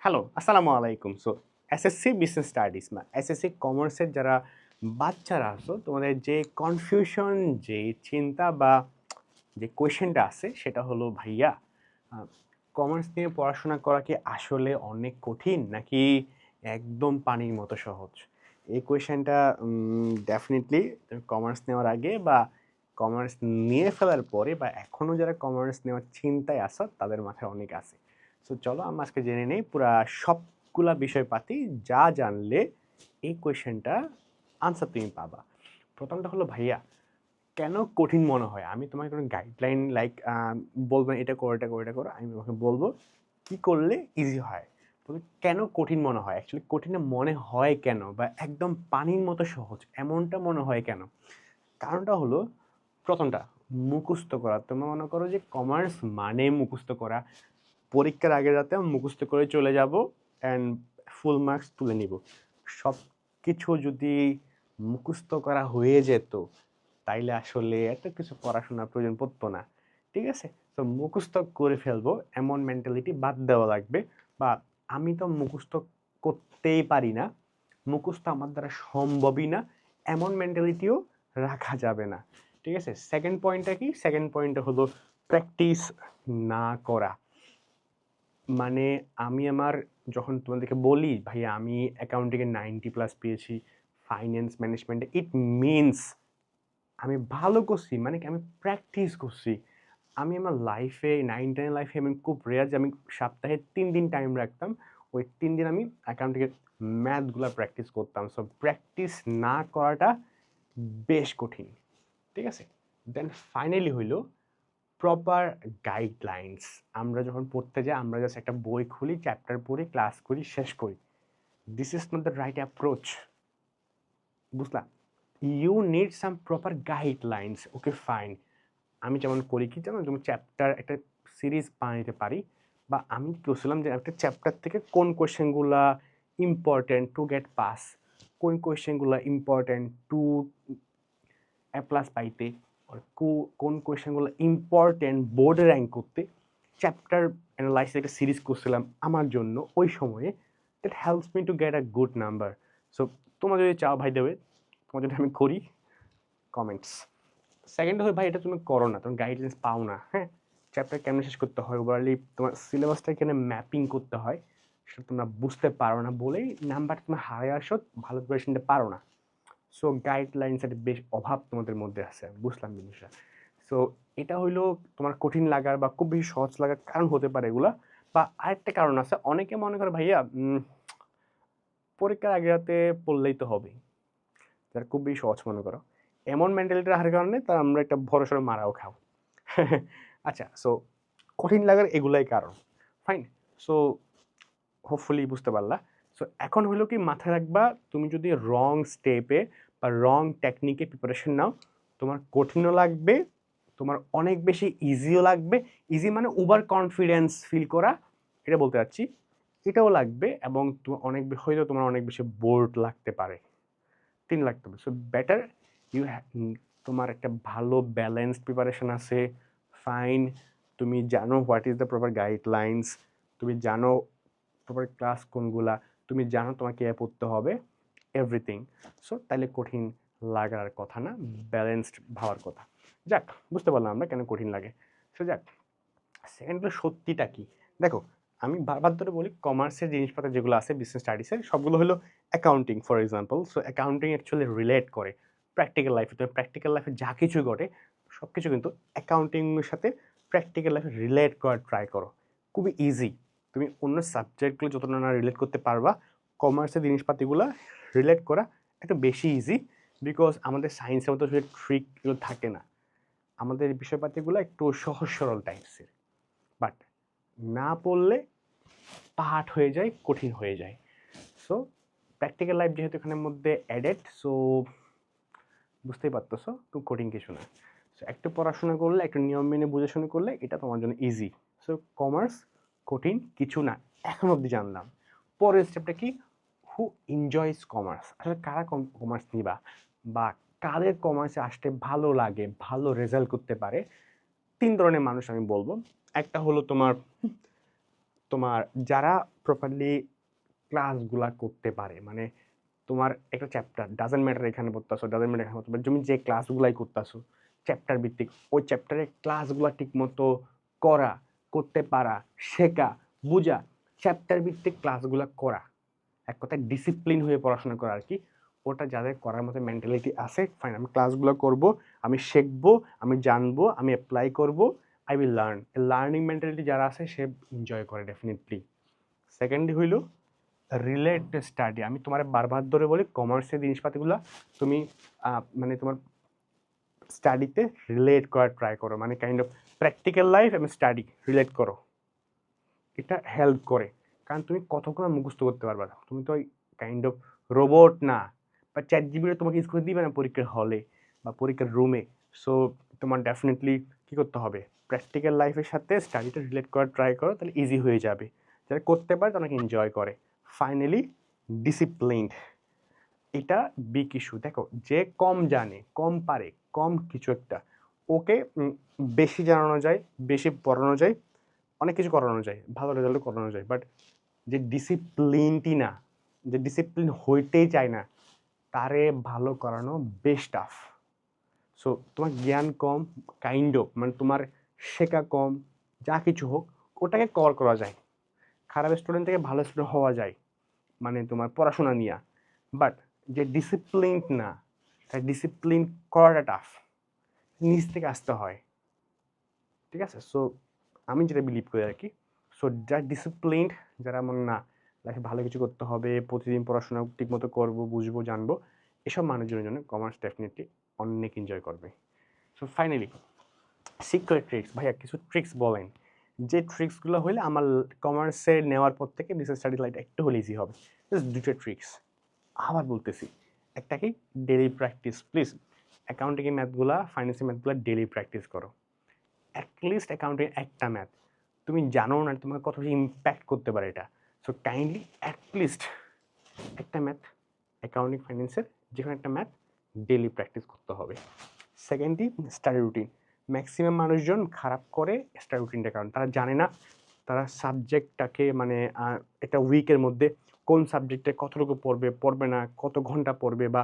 Hello, আসসালামু আলাইকুম। So SSC business studies না, এসএসসি কমার্সের যারা বাচ্চারা আছো, তোমাদের যে কনফিউশন, যে চিন্তা বা যে কোয়েশ্চেনটা আছে সেটা হলো ভাইয়া কমার্স নিয়ে পড়াশোনা করা কি আসলে অনেক কঠিন নাকি একদম পানির মতো সহজ? এই কোয়েশ্চেনটা ডেফিনিটলি তুমি কমার্স নেওয়ার আগে বা কমার্স নিয়ে ফেলার পরে বা এখনও যারা কমার্স নেওয়ার চিন্তায় আসো তাদের মাথায় অনেক আছে। সো চলো আমরা আজকে জেনে নেই পুরা সবগুলা বিষয়পাতি যা জানলে এই কোয়েশ্চেনটা আনসার তুমি পাবা। প্রথমটা হলো ভাইয়া কেন কঠিন মনে হয়? আমি তোমাকে কোনো গাইডলাইন লাইক বলবো না, এটা করো, এটা করো, এটা করো। আমি তোমাকে বলবো কি করলে ইজি হয়। বলবে কেন কঠিন মনে হয়? অ্যাকচুয়ালি কঠিন মনে হয় কেন? বা একদম পানির মতো সহজ এমনটা মনে হয় কেন? কারণটা হলো প্রথমটা মুখস্থ করা। তোমরা মনে করো যে কমার্স মানে মুখস্থ করা। পরীক্ষার আগের রাতে মুখস্থ করে চলে যাব অ্যান্ড ফুল মার্কস তুলে নিব। সব কিছু যদি মুখস্থ করা হয়ে যেত তাইলে আসলে এত কিছু পড়াশোনার প্রয়োজন পড়তো না। ঠিক আছে? তো মুখস্থ করে ফেলবো এমন মেন্টালিটি বাদ দেওয়া লাগবে। বা আমি তো মুখস্থ করতেই পারি না, মুখস্থ আমার দ্বারা সম্ভবই না, এমন মেন্টালিটিও রাখা যাবে না। ঠিক আছে? সেকেন্ড পয়েন্টটা কি? সেকেন্ড পয়েন্টটা হলো প্র্যাকটিস না করা। মানে আমি আমার যখন তোমাদেরকে বলি ভাইয়া আমি অ্যাকাউন্টিংয়ে 90+ পেয়েছি, ফাইন্যান্স ম্যানেজমেন্টে, ইট মিনস আমি ভালো করছি, মানে কি আমি প্র্যাকটিস করছি। আমি আমার লাইফে 9-10 লাইফে আমি খুব রেয়ার যে আমি সপ্তাহে 3 দিন টাইম রাখতাম। ওই 3 দিন আমি অ্যাকাউন্টিংয়ের ম্যাথগুলা প্র্যাকটিস করতাম। সো প্র্যাকটিস না করাটা বেশ কঠিন। ঠিক আছে? দেন ফাইনালি হইলো প্রপার গাইডলাইনস। আমরা যখন পড়তে যাই আমরা জাস্ট একটা বই খুলি, চ্যাপ্টার পড়ি, ক্লাস করি, শেষ করি। This is not the right approach. বুঝলা? You need some proper guidelines. Okay fine. আমি যেমন করি কি জানো, যেমন চ্যাপ্টার একটা সিরিজ বানাইতে পারি, বা আমি কি করছিলাম যে একটা চ্যাপ্টার থেকে কোন কোয়েশ্চেনগুলা ইম্পর্টেন্ট টু গেট পাস, কোন কোয়েশ্চেনগুলো ইম্পর্টেন্ট টু এ প্লাস পাইতে, আর কোন কোয়েশ্চেনগুলো ইম্পর্টেন্ট বোর্ডে র্যাঙ্ক করতে, চ্যাপ্টার অ্যানালাইসিস একটা সিরিজ করছিলাম আমার জন্য ওই সময়ে। That helps me to get a good number. So তোমরা যদি চাও ভাই দেবে, তোমার জন্য আমি করি, কমেন্টস। সেকেন্ড হয় ভাই এটা তুমি করো না, তুমি গাইডলাইন্স পাও না। হ্যাঁ, চ্যাপ্টার কেমন শেষ করতে হয়, ওভারলি তোমার সিলেবাসটা এখানে ম্যাপিং করতে হয়, সেটা তোমরা বুঝতে পারো না বলেই নাম্বার তুমি হারায় আসো, ভালো প্রিপারেশনটা পারো না। সো গাইডলাইন্সের বেশ অভাব তোমাদের মধ্যে আছে, বুঝলাম জিনিসটা। সো এটা হইলো তোমার কঠিন লাগার বা খুব বেশি সহজ লাগার কারণ হতে পারে এগুলা। বা আরেকটা কারণ আছে, অনেকে মনে করে ভাইয়া পরীক্ষার আগে রাতে পড়লেই তো হবে, যারা খুব বেশি সহজ মনে করো, এমন মেন্টালিটি রাখার কারণে তার আমরা একটা ভরসা মারাও খাও। আচ্ছা, সো কঠিন লাগার এগুলাই কারণ। ফাইন। সো হোপফুলি বুঝতে পারলা। সো এখন হলো কি মাথায় রাখবা, তুমি যদি রং স্টেপে বা রং টেকনিকে প্রিপারেশন নাও, তোমার কঠিনও লাগবে, তোমার অনেক বেশি ইজিও লাগবে। ইজি মানে ওভার কনফিডেন্স ফিল করা, এটা বলতে চাচ্ছি, এটাও লাগবে। এবং অনেক হয়তো তোমার অনেক বেশি বোর্ড লাগতে পারে, 3 লাগতে পারে। সো বেটার ইউ তোমার একটা ভালো ব্যালেন্সড প্রিপারেশন আছে। ফাইন। তুমি জানো what is the proper guidelines, তুমি জানো প্রপার ক্লাস কোনগুলা, তুমি জানো তোমাকে এ পড়তে হবে, এভরিথিং। সো তাইলে কঠিন লাগার কথা না, ব্যালেন্সড ভাবার কথা। যাক, বুঝতে পারলাম আমরা কেন কঠিন লাগে। সো যাক, সেকেন্ড হলো সত্যিটা কি। দেখো, আমি বারবার ধরে বলি কমার্সের জিনিসপত্র যেগুলো আছে বিজনেস স্টাডিজের সবগুলো হলো accounting for example. So accounting actually relate করে প্র্যাকটিক্যাল লাইফে। তো প্র্যাকটিক্যাল লাইফে যা কিছু ঘটে সব কিছু কিন্তু অ্যাকাউন্টিংয়ের সাথে প্র্যাকটিক্যাল লাইফে রিলেট করার ট্রাই করো। খুবই ইজি। তুমি অন্য সাবজেক্টগুলো যতটা না রিলেট করতে পারবা, কমার্সের জিনিসপাতিগুলো রিলেট করা একটু বেশি ইজি। বিকজ আমাদের সায়েন্সের মতো ট্রিকগুলো থাকে না, আমাদের বিষয়পাতিগুলো একটু সহজ সরল টাইপসের। বাট না পড়লে পাহাড় হয়ে যায়, কঠিন হয়ে যায়। সো প্র্যাকটিক্যাল লাইফ যেহেতু এখানের মধ্যে অ্যাডেড, সো বুঝতেই পারতেছো খুব কঠিন কিছু না। সো একটু পড়াশোনা করলে, একটু নিয়ম মেনে বুঝে শুনে করলে এটা তোমার জন্য ইজি। সো কমার্স কঠিন কিছু না, এখন অবধি জানলাম। পরের স্টেপটা কি? হু এনজয়স কমার্স। আসলে কারা কমার্স নিবা, বা কাদের কমার্সে আসতে ভালো লাগে, ভালো রেজাল্ট করতে পারে? 3 ধরনের মানুষ আমি বলবো। একটা হলো তোমার তোমার যারা প্রপারলি ক্লাসগুলা করতে পারে, মানে তোমার একটা চ্যাপ্টার ডাজেন্ট ম্যাটার এখানে পড়তেছো, ডাজেন্ট ম্যাটার এখানে পড়তে, তুমি যে ক্লাসগুলাই করতেছো চ্যাপ্টার ভিত্তিক, ওই চ্যাপ্টারের ক্লাসগুলো ঠিকমতো করা, করতে পারা, শেখা, বোঝা, চ্যাপ্টার ভিত্তিক ক্লাসগুলো করা, এক কথায় ডিসিপ্লিন হয়ে পড়াশোনা করা আর কি। ওটা যাদের করার মতো মেন্টালিটি আছে, ফাইন, আমি ক্লাসগুলো করব, আমি শিখবো, আমি জানবো, আমি অ্যাপ্লাই করব, I will learn. Learning mentality যারা আছে সে এনজয় করে ডেফিনেটলি। সেকেন্ডলি হইল রিলেট স্টাডি। আমি তোমার বারবার ধরে বলি কমার্সের জিনিসপাতিগুলো তুমি মানে তোমার স্টাডিতে রিলেট করার ট্রাই করো, মানে কাইন্ড অফ প্র্যাকটিক্যাল লাইফ এবং স্টাডি রিলেট করো, এটা হেল্প করে। কারণ তুমি কতক্ষণ মুখস্থ করতে পারবা না, তুমি তো কাইন্ড অফ রোবট না, বা চ্যাট জিপিটি তোমাকে ইউজ করে দিবে না পরীক্ষার হলে বা পরীক্ষার রুমে। সো তোমার ডেফিনেটলি কী করতে হবে, প্র্যাকটিক্যাল লাইফের সাথে স্টাডিটা রিলেট করার ট্রাই করো, তাহলে ইজি হয়ে যাবে। যারা করতে পারে তারা এনজয় করে। ফাইনালি ডিসিপ্লিন, এটা বিগ ইস্যু। দেখো যে কম জানে, কম পারে, কম কিছু একটা, ওকে বেশি জানানো যায়, বেশি পড়ানো যায়, অনেক কিছু করানো যায়, ভালো রেজাল্ট করানো যায়, বাট যে ডিসিপ্লিনটি না, যে ডিসিপ্লিন হইতেই চায় না, তারে ভালো করানো বেশ টাফ। সো তোমার জ্ঞান কম, কাইন্ড অফ মানে তোমার শেখা কম, যা কিছু হোক ওটাকে কভার করা যায়, খারাপ স্টুডেন্ট থেকে ভালো স্টুডেন্ট হওয়া যায়, মানে তোমার পড়াশোনা নিয়ে। বাট যে ডিসিপ্লিন না, তাই ডিসিপ্লিন করাটা টাফ, নিজ থেকে আসতে হয়, ঠিক আছে? সো আমি যেটা বিলিভ করি আর কি, সো যারা ডিসিপ্লিনড, যারা মনে না লাইফে ভালো কিছু করতে হবে, প্রতিদিন পড়াশোনা ঠিকমতো করবো, বুঝবো, জানবো, এসব মানুষজনের জন্য কমার্স ডেফিনেটলি অনেক এনজয় করবে। সো ফাইনালি সিক্রেট ট্রিক্স, ভাইয়া কিছু ট্রিক্স বলেন, যে ট্রিক্সগুলো হলে আমার কমার্সে নেওয়ার পর থেকে বিজনেস স্টাডি লাইফ একটু হলে ইজি হবে। জাস্ট দুটো ট্রিক্স আবার বলতেছি। একটা কি, ডেলি প্র্যাকটিস প্লিজ। অ্যাকাউন্টিং ম্যাথগুলা, ফাইন্যান্সিয়াল ম্যাথগুলো ডেলি প্র্যাকটিস করো। অ্যাটলিস্ট অ্যাকাউন্টিং একটা ম্যাথ তুমি জানো না তোমাকে কত বেশি ইম্প্যাক্ট করতে পারে এটা। সো কাইন্ডলি অ্যাটলিস্ট একটা ম্যাথ, অ্যাকাউন্টিং ফাইন্যান্সের যেখানে একটা ম্যাথ ডেলি প্র্যাকটিস করতে হবে। Secondly study routine. ম্যাক্সিমাম মানুষজন খারাপ করে স্টাডি রুটিনটার কারণ তারা জানে না তারা সাবজেক্টটাকে মানে একটা উইকের মধ্যে কোন সাবজেক্টে কতটুকু পড়বে, পড়বে না, কত ঘন্টা পড়বে, বা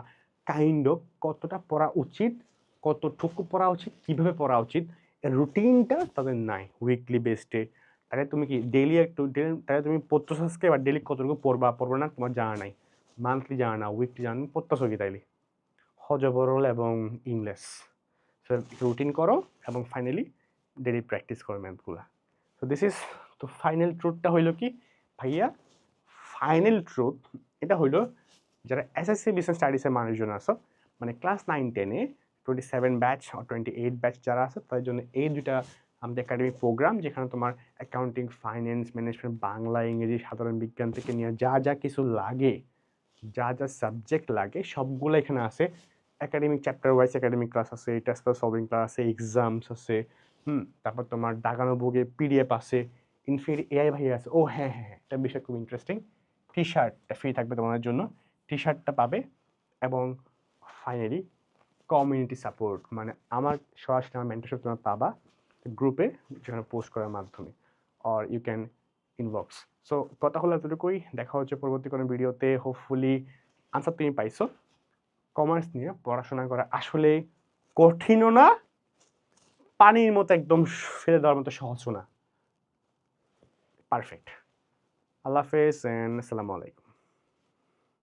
কাইন্ড অফ কতটা পড়া উচিত, কতটুকু পড়া উচিত, কীভাবে পড়া উচিত, এর রুটিনটা তাদের নাই উইকলি বেসডে। তাহলে তুমি কি ডেইলি একটু তাহলে তুমি পড়তেছকে বা ডেইলি কতটুকু পড়বা পড়বে না তোমার জানা নাই, মান্থলি জানা না, উইকলি জানা, পড়তেছ কি তাইলে হজবরল এবং ইংলিশ। সো রুটিন করো এবং ফাইনালি ডেলি প্র্যাকটিস করো ম্যাথগুলা। সো দিস ইজ, তো ফাইনাল ট্রুথটা হইলো কি ভাইয়া, ফাইনাল ট্রুথ এটা হইলো যারা এসএসসি বিজনেস স্টাডিসের মানুষজন আসো, মানে ক্লাস 9-10-এ 27 ব্যাচ আর 28 ব্যাচ যারা আছে তাদের জন্য এই দুইটা আমাদের একাডেমিক প্রোগ্রাম, যেখানে তোমার অ্যাকাউন্টিং, ফাইন্যান্স, ম্যানেজমেন্ট, বাংলা, ইংরেজি, সাধারণ বিজ্ঞান থেকে নিয়ে যা যা কিছু লাগে, যা যা সাবজেক্ট লাগে সবগুলো এখানে আছে। Academic chapter wise academic class আছে, টেস্ট সলভিং ক্লাস আছে, এক্সামস আছে, তারপর তোমার দাগানো বুকে পিডিএফ আছে, ইনফিনিটি এআই ভাই আছে। ও হ্যাঁ হ্যাঁ হ্যাঁ, একটা বিষয় খুব ইন্টারেস্টিং, টি শার্টটা ফ্রি থাকবে তোমাদের জন্য, টি শার্টটা পাবে। এবং ফাইনালি কমিউনিটি সাপোর্ট, মানে আমার সরাসরি আমার মেন্টরশিপ তোমরা পাবা গ্রুপে, যেখানে পোস্ট করার মাধ্যমে, or you can inbox. So কথা হলো এতটুকুই, দেখা হচ্ছে পরবর্তী কোনো ভিডিওতে। হোপফুলি আনসার তুমি পাইছো। কমার্স নিয়ে পড়াশোনা করা আসলে কঠিনও না, পানির মতো একদম ফেলে দেওয়ার মতো সহজও না। পারফেক্ট। আল্লাহ হাফেজ এন্ড আসসালামু আলাইকুম।